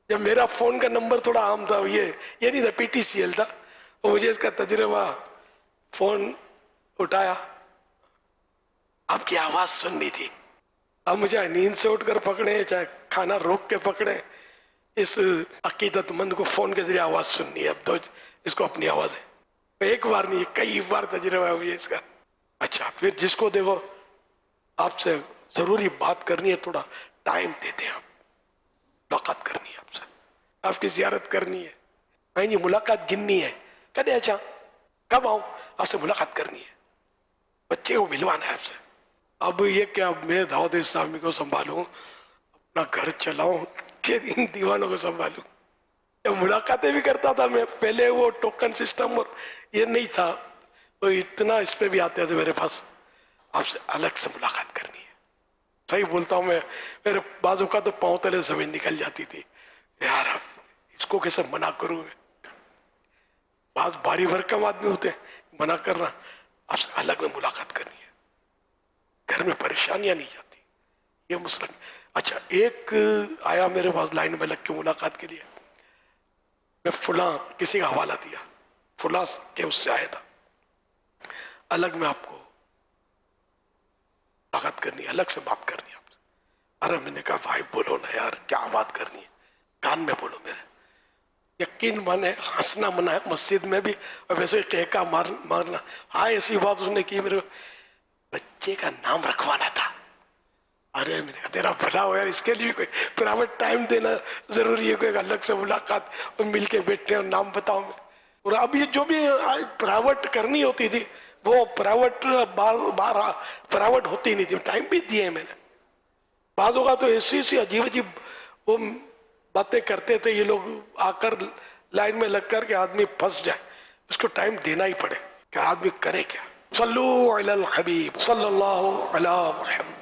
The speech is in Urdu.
جب میرا فون کا نمبر تھوڑا عام تھا، یہ نہیں تھا، PTCL تھا، اور مجھے اس کا تجربہ، فون اٹھایا، آپ کی آواز سننی تھی. اب مجھے نیند سے اٹھ کر پکڑے چاہے کھانا روک کے پکڑے، اس عقیدت مند کو فون کے ذریعے آواز سننی ہے. اب تو اس کو اپنی آواز ہے. ایک بار نہیں، کئی بار تجربہ ہے مجھے اس کا. اچھا، پھر جس کو دیکھو آپ سے ضروری بات کرنی ہے، تھوڑا ٹائم دیتے ہیں، آپ ملاقات کرنی ہے، آپ سے آپ کی زیارت کرنی ہے، نہیں ملاقات گننی ہے. کہتے اچھا کب آؤں، آپ سے ملاقات کرنی ہے، بچے کو ملوانا ہے آپ سے. اب یہ کہ اب میں دعوت اسلامی کو سنبھالوں، اپنا گھر چلاؤں، کہ ان دیوانوں کو سنبھالوں. جب ملاقاتیں بھی کرتا تھا میں، پہلے وہ ٹوکن سسٹم اور یہ نہیں تھا، تو اتنا اس پہ بھی آتے تھے میرے پاس، آپ سے الگ سے ملاقات کرنی ہے. صحیح بولتا ہوں میں، میرے بازو کا تو پاؤں تلے زمین نکل جاتی تھی، یار اب اس کو کیسے منع کروں میں. بعض بھاری بھرکم آدمی ہوتے ہیں، منع کرنا، آپ سے الگ میں ملاقات کرنی ہے، گھر میں پریشانیاں نہیں جاتی، یہ مسئلہ. اچھا، ایک آیا میرے پاس لائن میں لگ کے ملاقات کے لیے، میں فلاں کسی کا حوالہ دیا، فلاں کے اس سے آیا تھا، الگ میں آپ کو ملاقات کرنی ہے، الگ سے بات کرنی ہے آپ سے. ارے میں نے کہا بھائی بولو نا یار، کیا بات کرنی ہے، کان میں بولو میرے. یقین مانے ہنسنا منع ہے مسجد میں بھی، اور ویسے کہکا مارنا. ہاں ایسی بات اس نے کی، میرے بچے کا نام رکھوانا تھا. ارے میں نے کہا تیرا بھلا ہو یار، اس کے لیے کوئی پرائیویٹ ٹائم دینا ضروری ہے، کوئی الگ سے ملاقات اور مل کے بیٹھے اور نام بتاؤ میں. اور اب یہ جو بھی پرائیویٹ کرنی ہوتی تھی، وہ پرائیویٹ بار پرائیویٹ ہوتی نہیں تھی، ٹائم بھی دیے میں نے. بعض اوقات تو ایسی عجیب عجیب وہ باتیں کرتے تھے یہ لوگ آ کر لائن میں لگ کر کے آدمی پھنس جائے، اس کو ٹائم دینا ہی پڑے کہ آدمی کرے کیا. صلو علی الحبیب صلی اللہ علی محمد.